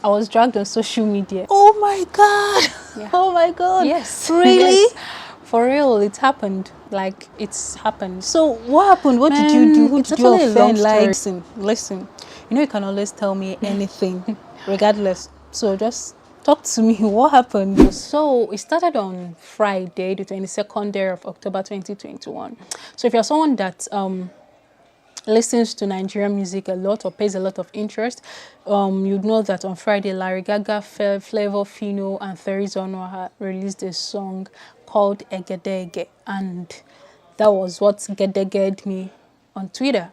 I was dragged on social media. Oh my God. Yeah. Oh my God. Yes. Really? Yes. For real, it happened. Like, it's happened. So what happened? What did you do? Who It's did you actually a long offend? story. Like, listen. You know you can always tell me anything, regardless. So just talk to me. What happened? So it started on Friday, the 22nd day of October 2021. So if you're someone that listens to Nigerian music a lot or pays a lot of interest, you'd know that on Friday, Gaaga, Flavour, Phyno, and Theresa Onuora released a song called EGEDEGE, and that was what EGEDEGE'd me on Twitter.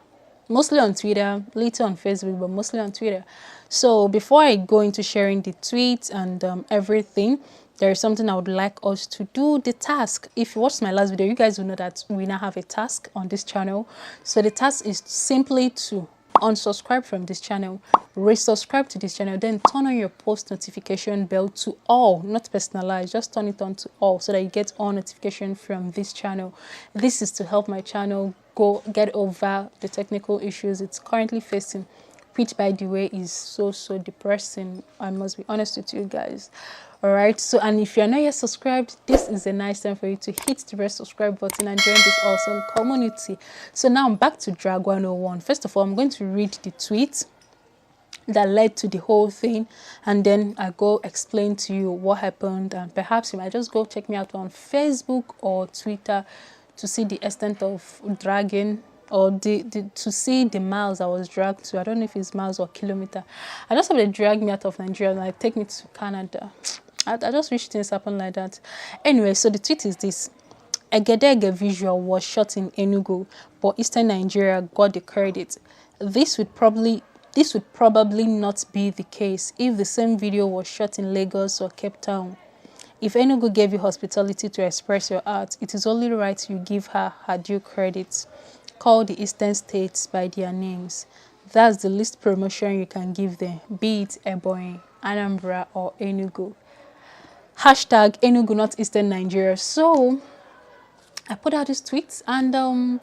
Mostly on Twitter, later on Facebook, but mostly on Twitter. So before I go into sharing the tweets and everything, there is something I would like us to do, the task. If you watched my last video, you guys will know that we now have a task on this channel. So the task is simply to unsubscribe from this channel, resubscribe to this channel, then turn on your post notification bell to all, not personalized, just turn it on to all so that you get all notification from this channel. This is to help my channel get over the technical issues it's currently facing, which by the way is so depressing. I must be honest with you guys. All right, so and if you're not yet subscribed, this is a nice time for you to hit the red subscribe button and join this awesome community. So now I'm back to Drag 101. First of all, I'm going to read the tweet that led to the whole thing, and then I go explain to you what happened, and perhaps you might just go check me out on Facebook or Twitter to see the extent of dragging, or to see the miles I was dragged to. I don't know if it's miles or kilometer. I just have they drag me out of Nigeria and like take me to Canada. I just wish things happen like that. Anyway, so the tweet is this: EGEDEGE visual was shot in Enugu, but Eastern Nigeria got the credit. This would probably not be the case if the same video was shot in Lagos or Cape Town. If Enugu gave you hospitality to express your art, it is only right you give her due credit. Call the Eastern states by their names. That's the least promotion you can give them, be it Ebonyi, Anambra, or Enugu. Hashtag Enugu, not Eastern Nigeria. So I put out this tweet, and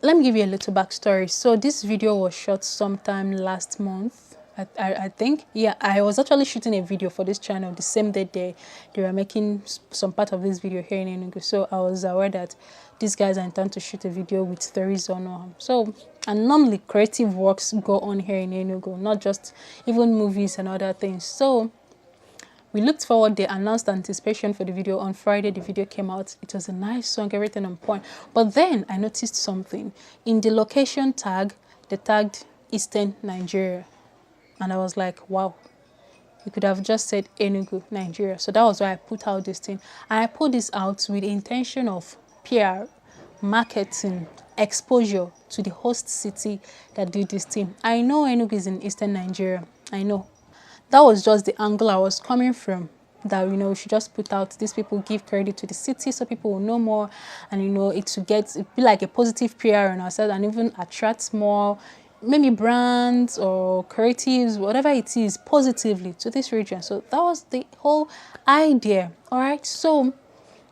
let me give you a little backstory. So this video was shot sometime last month. I think, yeah, I was actually shooting a video for this channel the same day they were making some part of this video here in Enugu. So I was aware that these guys are intending to shoot a video with Theresa Onuora. So, and normally creative works go on here in Enugu, not just even movies and other things. So we looked forward, they announced anticipation for the video. On Friday, the video came out. It was a nice song, everything on point. But then I noticed something. In the location tag, they tagged Eastern Nigeria. And I was like, wow, you could have just said Enugu, Nigeria. So that was why I put out this thing. And I put this out with the intention of PR, marketing, exposure to the host city that did this thing. I know Enugu is in Eastern Nigeria. I know. That was just the angle I was coming from. That, you know, we should just put out, these people give credit to the city so people will know more. And, you know, it be like a positive PR on ourselves and even attract more, maybe brands or creatives, whatever it is, positively to this region. So that was the whole idea. All right. So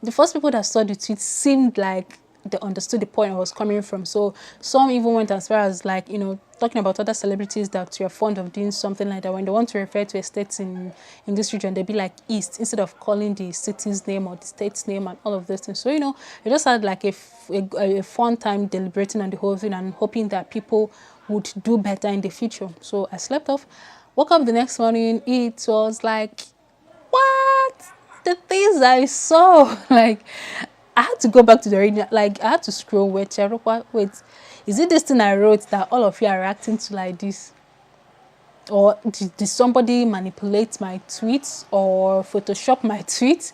the first people that saw the tweet seemed like they understood the point I was coming from. So some even went as far as, like, you know, talking about other celebrities that you're fond of doing something like that. When they want to refer to a state in this region, they'd be like East instead of calling the city's name or the state's name and all of those things. So, you know, it just had like a fun time deliberating on the whole thing and hoping that people would do better in the future. So I slept off, woke up the next morning. It was like, what? The things I saw, like, I had to go back to the original, like, I had to scroll. Wait, is it this thing I wrote that all of you are reacting to like this? Or did somebody manipulate my tweets or Photoshop my tweets?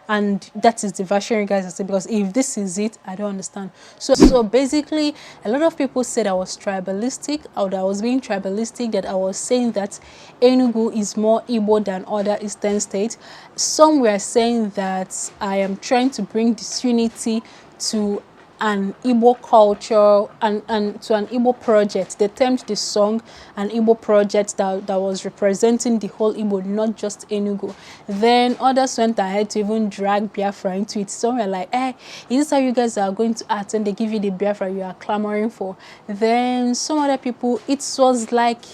And that is the version you guys are saying, because if this is it, I don't understand. So basically, a lot of people said I was tribalistic, or that I was being tribalistic, that I was saying that Enugu is more Igbo than other Eastern states. Some were saying that I am trying to bring disunity to an Igbo culture and to an Igbo project. They termed the song an Igbo project that was representing the whole Igbo, not just Enugu. Then others went ahead to even drag Biafra into it. Some were like, hey, is this how you guys are going to act? And they give you the Biafra you are clamoring for. Then some other people, it was like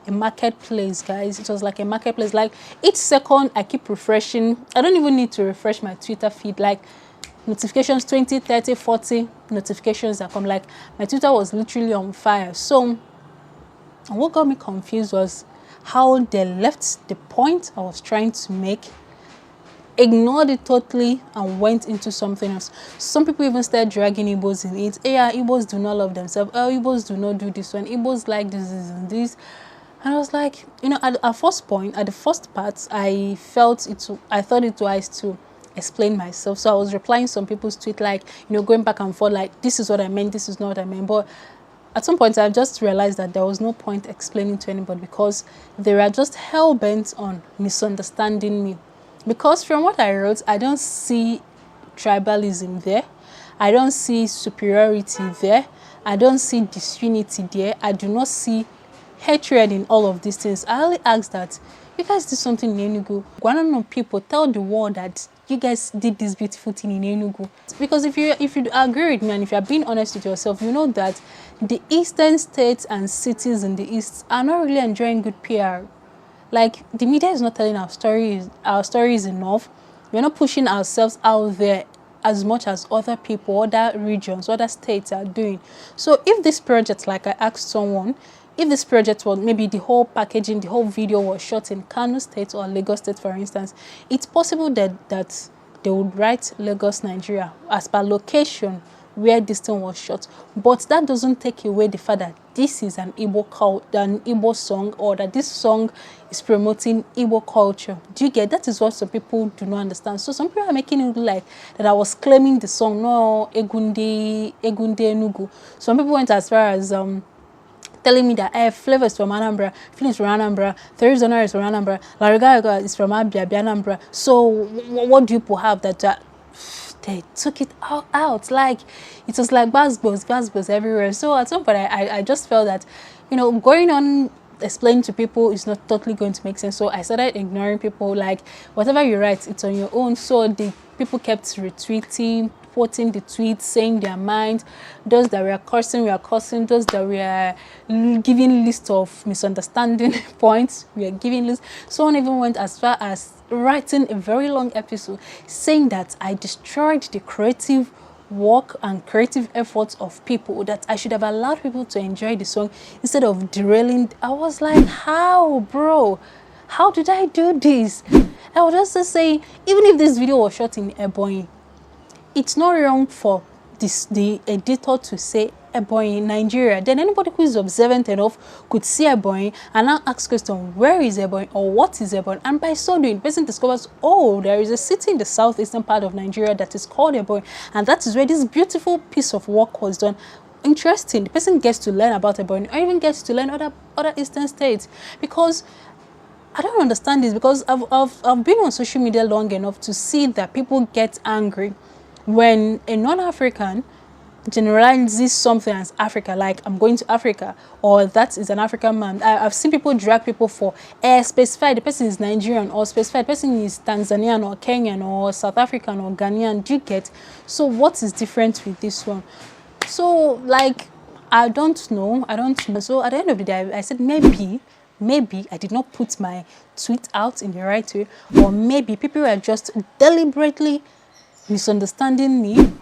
a marketplace, guys. It was like a marketplace. Like each second I keep refreshing. I don't even need to refresh my Twitter feed. Like notifications, 20, 30, 40 notifications that come. Like my Twitter was literally on fire. So what got me confused was how they left the point I was trying to make, ignored it totally, and went into something else. Some people even started dragging Igbos in it. Yeah, Igbos do not love themselves. Oh, Igbos do not do this one. Igbos like this and this. And I was like, you know, at first point, at the first part, I thought it wise to explain myself. So I was replying some people's tweet, like, you know, going back and forth, like, this is what I meant, this is not what I meant. But at some point, I just realized that there was no point explaining to anybody, because they were just hell-bent on misunderstanding me. Because from what I wrote, I don't see tribalism there. I don't see superiority there. I don't see disunity there. I do not see hatred in all of these things. I only ask that you guys did something in Enugu. Guanano people, tell the world that you guys did this beautiful thing in Enugu. Because if you agree with me, and if you're being honest with yourself, you know that the eastern states and cities in the east are not really enjoying good PR. Like, the media is not telling our stories enough. We're not pushing ourselves out there as much as other people, other regions, other states are doing. So if this project, like I asked someone, if this project was maybe the whole packaging, the whole video was shot in Kano State or Lagos State, for instance, it's possible that they would write Lagos, Nigeria, as per location where this thing was shot. But that doesn't take away the fact that this is an Igbo song, or that this song is promoting Igbo culture. Do you get? That is what some people do not understand. So some people are making it look like that I was claiming the song, no, Egunde Enugu. Some people went as far as telling me that Flavour is from Anambra, Phyno is from Anambra, Theresa is from Anambra, Gaaga is from Anambra. So what do people have that they took it all out? Like, it was like bass everywhere. So at some point, I just felt that, you know, going on explaining to people is not totally going to make sense. So I started ignoring people. Like, whatever you write, it's on your own. So the people kept retweeting, quoting the tweets, saying their mind. Those that were cursing, those that were giving list of misunderstanding points, we are giving list. Someone even went as far as writing a very long episode saying that I destroyed the creative work and creative efforts of people, that I should have allowed people to enjoy the song instead of derailing. I was like, how, bro? How did I do this? I was just saying, even if this video was shot in Ebonyi, it's not wrong for the editor to say Ebonyi, Nigeria. Then anybody who is observant enough could see Ebonyi and now ask question, where is Ebonyi or what is Ebonyi? And by so doing, the person discovers, oh, there is a city in the southeastern part of Nigeria that is called Ebonyi, and that is where this beautiful piece of work was done. Interesting. The person gets to learn about Ebonyi, or even gets to learn other eastern states. Because I don't understand this, because I've been on social media long enough to see that people get angry when a non-African generalizes something as Africa, like I'm going to Africa, or that is an African man. I've seen people drag people for specify the person is Nigerian, or specify the person is Tanzanian or Kenyan or South African or Ghanaian. Do you get? So what is different with this one? So, like, I don't know. So at the end of the day, I said maybe I did not put my tweet out in the right way, or maybe people were just deliberately misunderstanding me,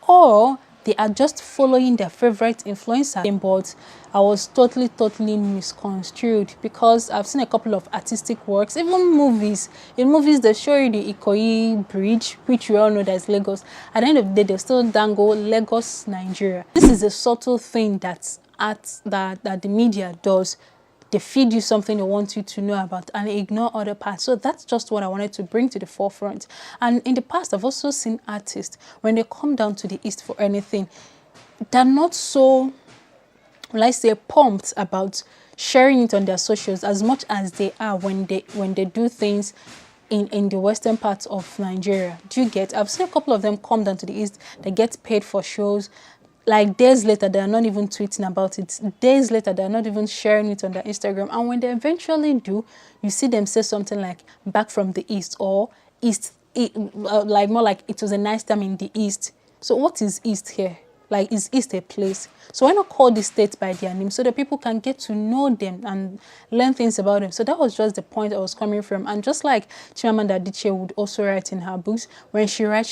or they are just following their favorite influencer. But I was totally misconstrued, because I've seen a couple of artistic works, even movies. In movies, they show you the Ikoyi Bridge, which we all know that is Lagos. At the end of the day, they still dangle Lagos, Nigeria. This is a subtle thing that the media does. They feed you something they want you to know about and ignore other parts. So that's just what I wanted to bring to the forefront. And in the past, I've also seen artists, when they come down to the East for anything, they're not so, let's say, pumped about sharing it on their socials as much as they are when they do things in the western parts of Nigeria. Do you get? I've seen a couple of them come down to the East. They get paid for shows. Like, days later, they are not even tweeting about it. Days later, they are not even sharing it on their Instagram. And when they eventually do, you see them say something like, back from the East, or East, like more like it was a nice time in the East. So what is East here? Like, is a place. So why not call the states by their name so that people can get to know them and learn things about them? So that was just the point I was coming from. And just like Chimamanda Adichie would also write in her books, when she writes,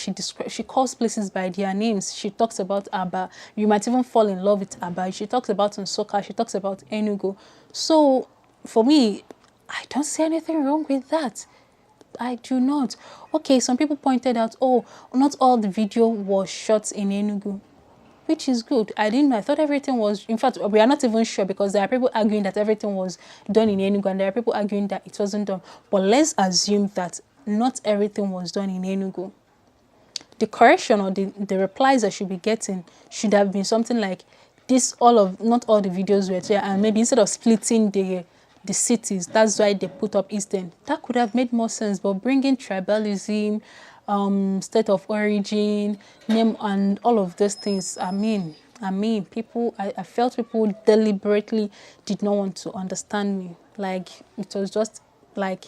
she calls places by their names. She talks about Aba. You might even fall in love with Aba. She talks about Nsukka. She talks about Enugu. So for me, I don't see anything wrong with that. I do not. Okay, some people pointed out, oh, not all the video was shot in Enugu, which is good. I didn't know. I thought everything was, in fact, we are not even sure because there are people arguing that everything was done in Enugu and there are people arguing that it wasn't done. But let's assume that not everything was done in Enugu. The correction or the replies I should be getting should have been something like this, not all the videos were there, and maybe instead of splitting the cities, that's why they put up Eastern. That could have made more sense, but bringing tribalism, state of origin, name, and all of those things, I mean, people, I felt people deliberately did not want to understand me. Like, it was just like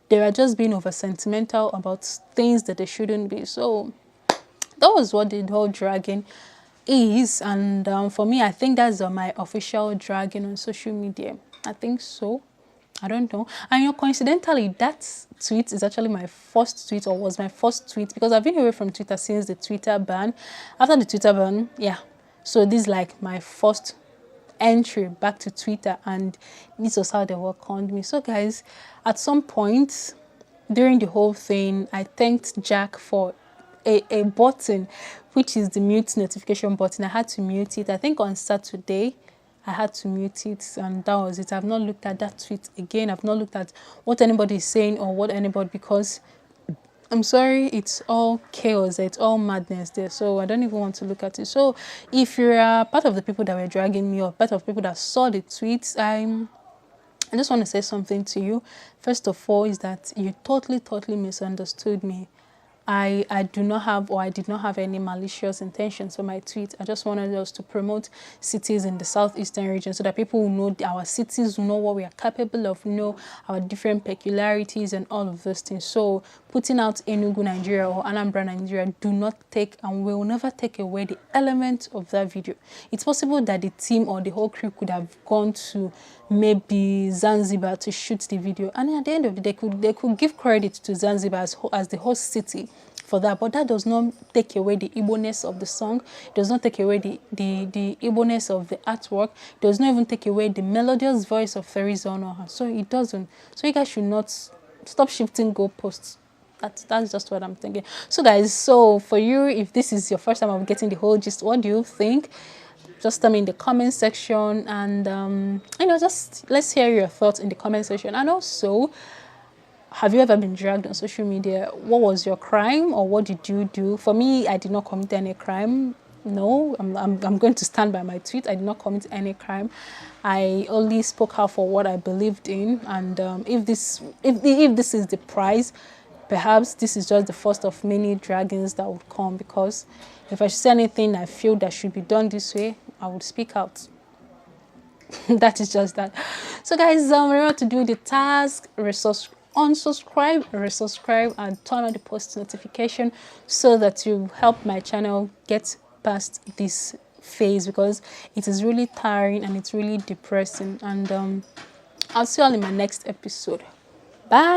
they were just being over sentimental about things that they shouldn't be. So that was what the whole dragging is. And for me, I think that's my official dragging on social media. I think so. I don't know. And you know, coincidentally, that tweet is actually my first tweet, or was my first tweet, because I've been away from Twitter since the Twitter ban. After the Twitter ban, yeah. So this is like my first entry back to Twitter, and this was how they welcomed me. So guys, at some point during the whole thing, I thanked Jack for a button, which is the mute notification button. I had to mute it. I think on Saturday I had to mute it, and that was it. I've not looked at that tweet again. I've not looked at what anybody is saying or what anybody, because I'm sorry, it's all chaos, it's all madness there, so I don't even want to look at it. So if you're part of the people that were dragging me, or part of people that saw the tweets, I just want to say something to you. First of all, is that you totally misunderstood me. I do not have, or I did not have, any malicious intentions for my tweet. I just wanted us to promote cities in the southeastern region so that people will know our cities, will know what we are capable of, know our different peculiarities and all of those things. So putting out Enugu, Nigeria, or Anambra, Nigeria do not take and will never take away the element of that video. It's possible that the team or the whole crew could have gone to maybe Zanzibar to shoot the video, and at the end of the day, they could give credit to Zanzibar as the host city for that, but that does not take away the Igbo-ness of the song. It does not take away the Igbo-ness of the artwork. It does not even take away the melodious voice of Theresa Onuora. So it doesn't. So you guys should not stop shifting goalposts. That's just what I'm thinking. So guys, so for you, if this is your first time of getting the whole gist, what do you think? Just tell me in the comment section, and you know, just let's hear your thoughts in the comment section. And also, have you ever been dragged on social media? What was your crime, or what did you do? For me, I did not commit any crime. No, I'm going to stand by my tweet. I did not commit any crime. I only spoke out for what I believed in, and if this is the prize, perhaps this is just the first of many dragons that would come, because if I see anything I feel that should be done this way, I would speak out. That is just that. So guys, remember to do the task, unsubscribe, resubscribe, and turn on the post notification so that you help my channel get past this phase, because it is really tiring and it's really depressing. And I'll see you all in my next episode. Bye.